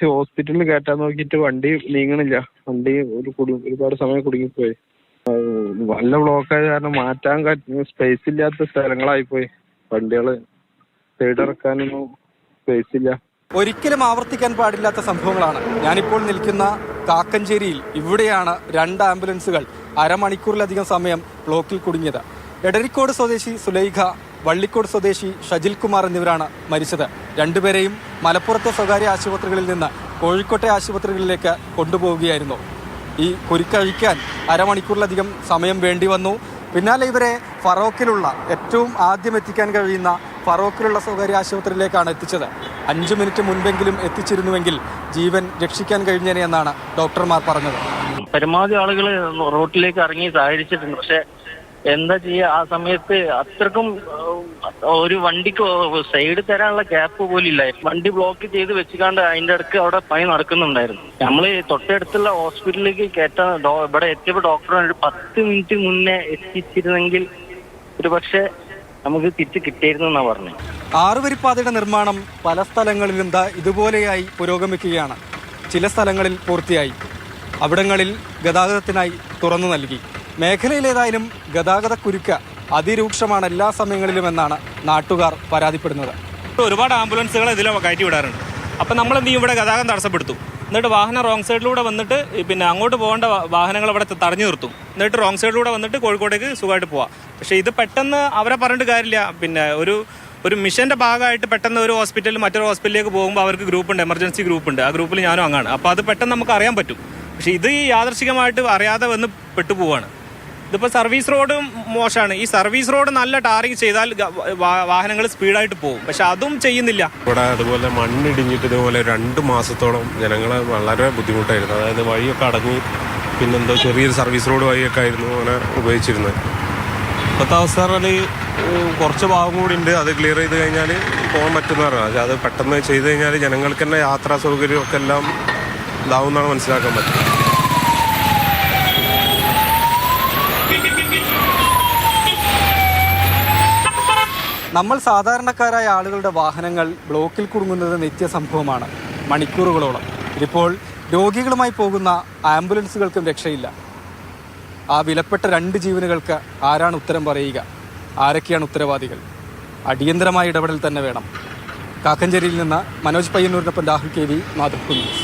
Emergency ഹോസ്പിറ്റലിൽ കയറ്റാൻ നോക്കിയിട്ട് വണ്ടി നീങ്ങണില്ല. വണ്ടി ഒരുപാട് സമയം കുടുങ്ങിപ്പോയി. നല്ല ബ്ലോക്കായത് കാരണം മാറ്റാൻ സ്പേസ് ഇല്ലാത്ത സ്ഥലങ്ങളായിപ്പോയി. വണ്ടികള് സൈഡ് ഇറക്കാനൊന്നും സ്പേസ് ഇല്ല. ഒരിക്കലും ആവർത്തിക്കാൻ പാടില്ലാത്ത സംഭവങ്ങളാണ്. ഞാനിപ്പോൾ നിൽക്കുന്ന കാക്കഞ്ചേരിയിൽ. ഇവിടെയാണ് 2 ആംബുലൻസുകൾ അരമണിക്കൂറിലധികം സമയം ബ്ലോക്കിൽ കുടുങ്ങിയത്. എടരിക്കോട് സ്വദേശി സുലൈഖ, വള്ളിക്കോട് സ്വദേശി ഷജിൽ കുമാർ എന്നിവരാണ് മരിച്ചത്. രണ്ടുപേരെയും മലപ്പുറത്തെ സ്വകാര്യ ആശുപത്രികളിൽ നിന്ന് കോഴിക്കോട്ടെ ആശുപത്രികളിലേക്ക് കൊണ്ടുപോവുകയായിരുന്നു. ഈ കുരുക്കഴിക്കാൻ അരമണിക്കൂറിലധികം സമയം വേണ്ടി വന്നു. പിന്നാലെ ഇവരെ ഫറോക്കിലുള്ള ഏറ്റവും ആദ്യം എത്തിക്കാൻ കഴിയുന്ന ഫറോക്കിലുള്ള സ്വകാര്യ ആശുപത്രിയിലേക്കാണ് എത്തിച്ചത്. 5 മിനിറ്റ് മുൻപെങ്കിലും എത്തിച്ചിരുന്നുവെങ്കിൽ ജീവൻ രക്ഷിക്കാൻ കഴിഞ്ഞേനെ എന്നാണ് ഡോക്ടർമാർ പറഞ്ഞത്. പരമാവധി ആളുകൾ റോട്ടിലേക്ക് ഇറങ്ങി സഹായിച്ചിട്ടുണ്ട്. പക്ഷെ എന്താ ചെയ്യുക, ആ സമയത്ത് അത്രക്കും ഒരു വണ്ടിക്ക് സൈഡ് തരാനുള്ള ഗ്യാപ്പ് പോലും ഇല്ല. വണ്ടി ബ്ലോക്ക് ചെയ്ത് വെച്ചുകൊണ്ട് അതിന്റെ അടുക്ക് അവിടെ പണി നടക്കുന്നുണ്ടായിരുന്നു. നമ്മള് തൊട്ടടുത്തുള്ള ഹോസ്പിറ്റലിലേക്ക് കയറ്റാൻ ഇവിടെ എത്തിയപ്പോൾ ഡോക്ടർ ഒരു 10 മിനിറ്റ് മുന്നേ എത്തിച്ചിരുന്നെങ്കിൽ ഒരു പക്ഷെ നമുക്ക് തിരിച്ച് കിട്ടിയിരുന്നു എന്നാ പറഞ്ഞു. 6 വരിപ്പാതയുടെ നിർമ്മാണം പല സ്ഥലങ്ങളിലും ഇതുപോലെയായി പുരോഗമിക്കുകയാണ്. ചില സ്ഥലങ്ങളിൽ പൂർത്തിയായി, അവിടങ്ങളിൽ ഗതാഗതത്തിനായി തുറന്നു നൽകി. മേഖലയിലേതായാലും ഗതാഗത കുരുക്ക് അതിരൂക്ഷമാണ് എല്ലാ സമയങ്ങളിലും എന്നാണ് നാട്ടുകാർ പരാതിപ്പെടുന്നത്. ഒരുപാട് ആംബുലൻസുകൾ ഇതിൽ കയറ്റി വിടാറുണ്ട്. അപ്പം നമ്മൾ എന്ത് ചെയ്യും, ഇവിടെ ഗതാഗതം തടസ്സപ്പെടുത്തും. എന്നിട്ട് വാഹനം റോങ് സൈഡിലൂടെ വന്നിട്ട് പിന്നെ അങ്ങോട്ട് പോകേണ്ട വാഹനങ്ങൾ അവിടെ തടഞ്ഞു നിർത്തും. എന്നിട്ട് റോങ് സൈഡിലൂടെ വന്നിട്ട് കോഴിക്കോട്ടേക്ക് സുഖമായിട്ട് പോവാം. പക്ഷേ ഇത് പെട്ടെന്ന് അവരെ പറഞ്ഞിട്ട് കാര്യമില്ല. പിന്നെ ഒരു മിഷന്റെ ഭാഗമായിട്ട് പെട്ടെന്ന് ഒരു ഹോസ്പിറ്റലിൽ മറ്റൊരു ഹോസ്പിറ്റലിലേക്ക് പോകുമ്പോൾ അവർക്ക് ഗ്രൂപ്പുണ്ട്, എമർജൻസി ഗ്രൂപ്പുണ്ട്. ആ ഗ്രൂപ്പിൽ ഞാനും അങ്ങാണ്. അപ്പോൾ അത് പെട്ടെന്ന് നമുക്ക് അറിയാൻ പറ്റും. പക്ഷേ ഇത് യാദർശികമായിട്ട് അറിയാതെ വന്ന് പെട്ടുപോവാണ്. ഇതിപ്പോൾ സർവീസ് റോഡ് മോശമാണ്. ഈ സർവീസ് റോഡ് നല്ല ടാറിങ് ചെയ്താൽ വാഹനങ്ങൾ സ്പീഡായിട്ട് പോകും. പക്ഷെ അതും ചെയ്യുന്നില്ല. ഇവിടെ അതുപോലെ മണ്ണിടിഞ്ഞിട്ട് ഇതുപോലെ 2 മാസത്തോളം ജനങ്ങൾ വളരെ ബുദ്ധിമുട്ടായിരുന്നു. അതായത് വഴിയൊക്കെ അടങ്ങി, പിന്നെന്തോ ചെറിയൊരു സർവീസ് റോഡ് വഴിയൊക്കെ ആയിരുന്നു അങ്ങനെ ഉപയോഗിച്ചിരുന്നത്. ഇപ്പോഴത്തെ അവസ്ഥ പറഞ്ഞാൽ കുറച്ച് ഭാഗം കൂടി ഉണ്ട്. അത് ക്ലിയർ ചെയ്ത് കഴിഞ്ഞാൽ പോകാൻ പറ്റുന്ന പറഞ്ഞാൽ പക്ഷേ അത് പെട്ടെന്ന് ചെയ്ത് കഴിഞ്ഞാൽ ജനങ്ങൾക്ക് തന്നെ യാത്രാ സൗകര്യമൊക്കെ എല്ലാം ഇതാവുമെന്നാണ് മനസ്സിലാക്കാൻ പറ്റുന്നത്. നമ്മൾ സാധാരണക്കാരായ ആളുകളുടെ വാഹനങ്ങൾ ബ്ലോക്കിൽ കുടുങ്ങുന്നത് നിത്യസംഭവമാണ്. മണിക്കൂറുകളോളം. ഇതിപ്പോൾ രോഗികളുമായി പോകുന്ന ആംബുലൻസുകൾക്കും രക്ഷയില്ല. ആ വിലപ്പെട്ട 2 ജീവനുകൾക്ക് ആരാണ് ഉത്തരം പറയുക? ആരൊക്കെയാണ് ഉത്തരവാദികൾ? അടിയന്തരമായ ഇടപെടൽ തന്നെ വേണം. കാക്കഞ്ചേരിയിൽ നിന്ന് മനോജ് പയ്യന്നൂരിനൊപ്പം രാഹുൽ KV, മാതൃഭൂമി ന്യൂസ്.